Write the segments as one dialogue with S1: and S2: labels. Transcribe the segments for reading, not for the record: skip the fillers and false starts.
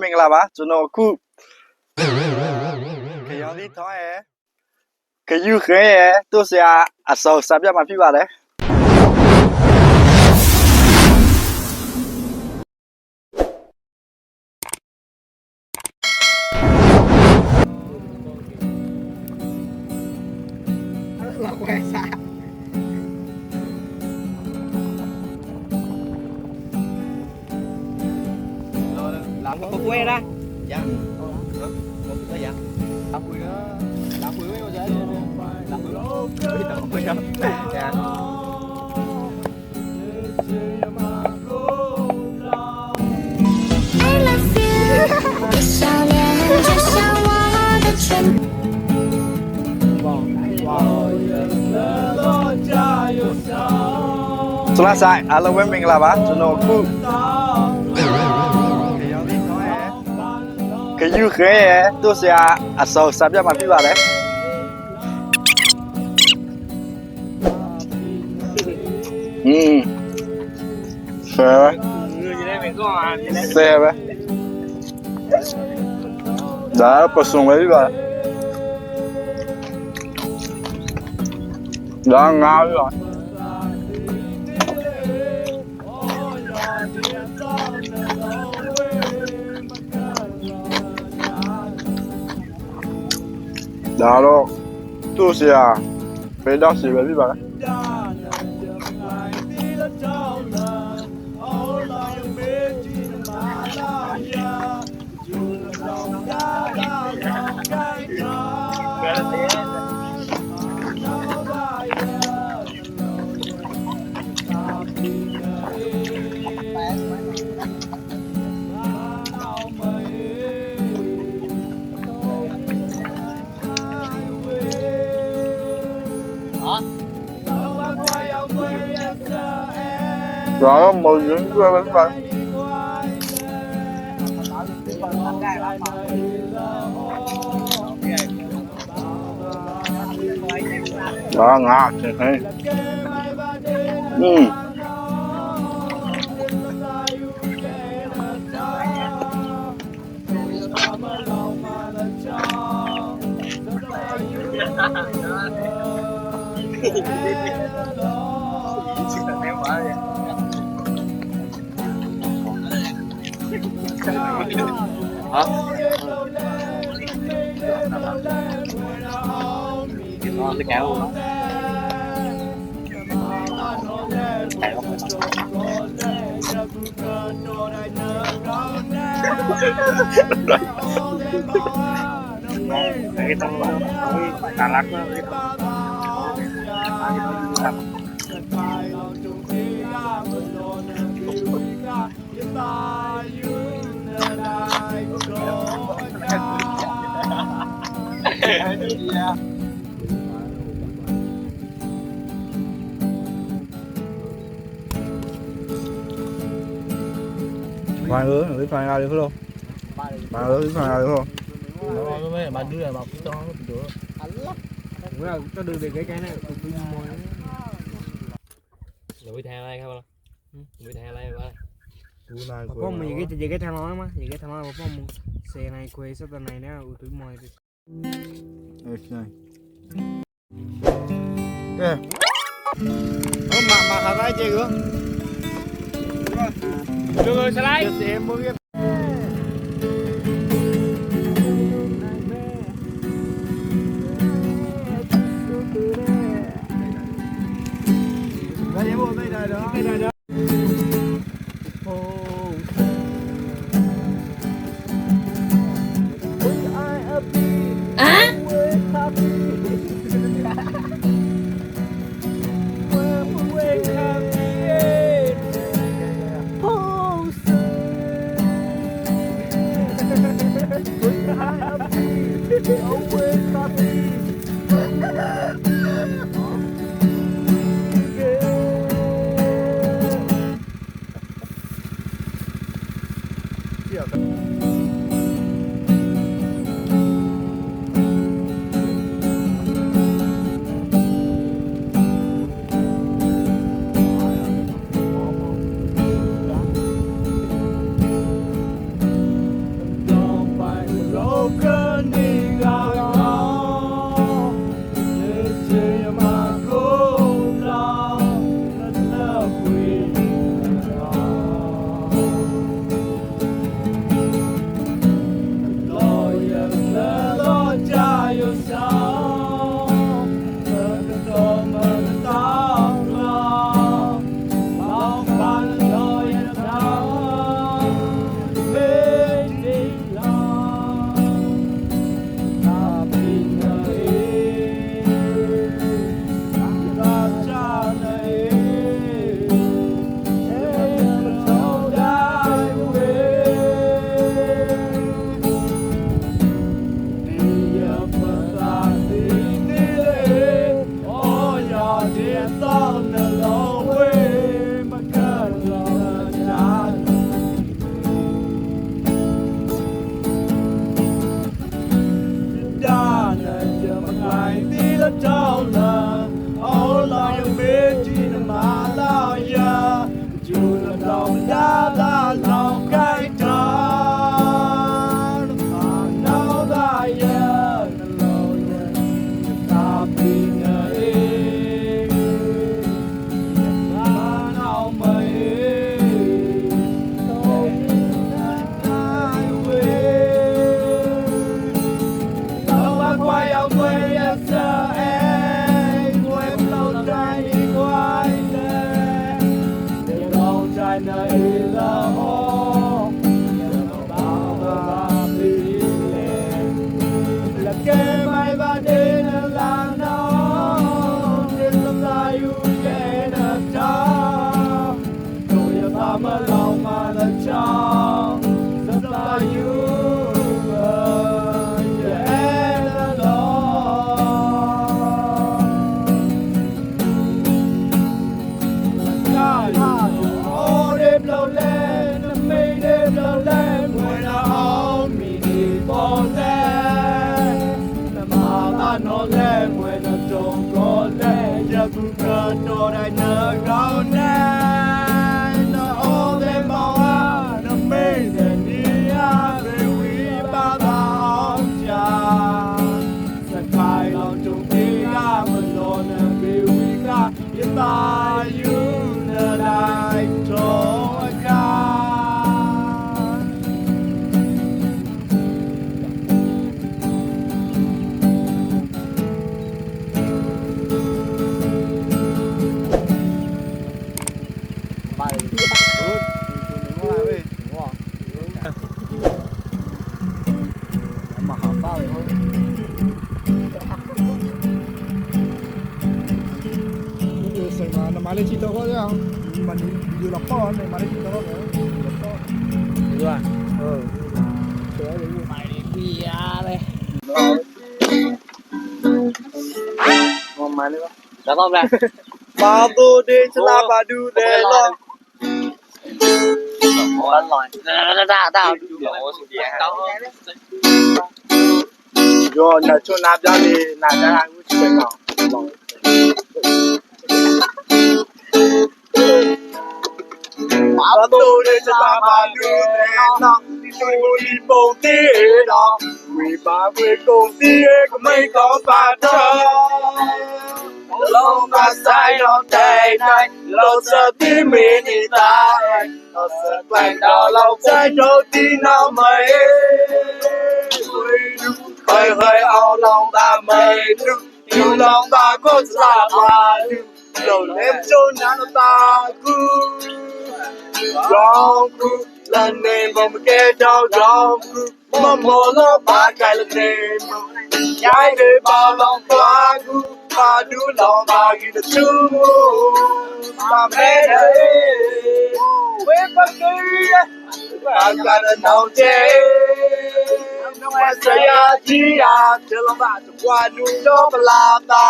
S1: မင်္ဂလာပါကျွန်တော်အခုခရောင်လေးထောင်းရယ်ခယူခဲရယ်သူ့ဆရာအစောစာပြမှာဖြစ်ပါတယ်
S2: 老怪啥？làm
S3: có quê đó
S2: Dạ.
S3: có quê dạ
S2: Làm quỷ đó. Làm quỷ với vậy. Làm quỷ đó.
S3: quê đó dạ
S4: I love you， 一笑脸就像我的唇。
S1: ဆိုလာဆိုင်အားလုံးပဲမင်္ဂလာပါကျွန်တော်အခုခရောင်လေးထောင်းရယ်ခယူခဲရယ်သူ့ဆရာအစောစာပြမှာဖြစ်ပါတယ်ဆယ်
S3: người gì đây mình có à gì đây
S1: ဆယ်ပဲဒါပစုံပဲပါဒါငါးရောဒါတော့သူ့ဆရာဖေးတော့စီပဲပြပါလားđó là một những cái bánh bánh đó ngọt thì hay
S3: hả ngon cái kéo luôn cái tông Đà Lạt đó
S1: vài đứa lấy vài ra được không vài đứa lấy vài ra được không
S2: Bà đưa là bà cho nó được. Cho đưa về cái này.
S3: rồi bị thang đây không bị thang đây ba
S2: Có mình cái thằng nói mà, cái thằng nói có một xe này quay số tầng này nữa, túi mồi đi. Mà hả tay chơi nữa.
S3: đưa người xe lái
S2: Em muốn cái đó.
S1: mà học bao rồi thôi
S5: Video saya mana malah cerita kau ya. Mana video lapar ni malah cerita kau.
S2: Đúng rồi.
S1: ngon mà nữa
S3: Dạ vâng bạn.
S1: ba tu đi cho la ba du de lo
S3: Ăn rồi. Tao.
S1: rồi là cho nạp ra đi nạp ra ăn cũng chơi nào ba tu đi cho la ba du de lo đi bông tía đó vì ba quê công tía cũng mấy có ba thơ lâu mà sai đó đây này lâu sợ tí mi đi ta lâu sợ quen đó lâu trái đâu tí nào mày hơi hơi ao lòng ta mày yêu lòng ta có là ba đầu em trốn nhà nó ta cứ rong cứ lần này vòng kê đau rong cứ mà mò nó ba cái lần nàyย้ายไปบ่าวลองฟ้ากูมาดูลองมากินชูมาแม่เด้เว้ยปักกี้มากันน้องเจน้องว่าสยาจีอาเธอลองมาจะกว่าดูโลบลาตา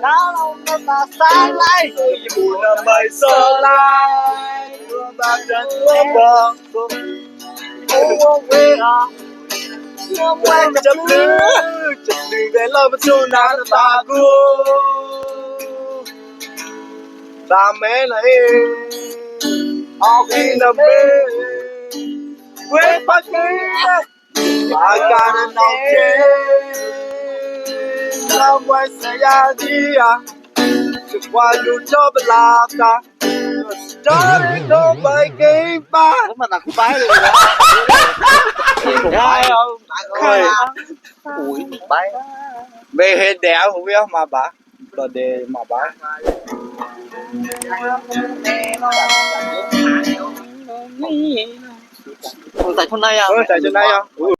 S1: น้าลองมาตาสายไล่ญี่ปุ่นน่ะไม่สลายตัวตาจันทร์บอกโอ้เว้ยquen chập lư để lo mà cho nàng ta cô ta mẹ này ao khi nằm bên quê bắc kia ba ca nên nấu chè làm quay xe ra đi à chụp qua dù cho bên làm ta cho đến đâu bay kia ba
S3: Mà là cũng bái luôn.
S1: Ai không? Ôi, ui bay. Về hết đéo không biết mà bà, rồi để mà bà.
S3: Tại hôm nay à?
S1: Tại chỗ này à?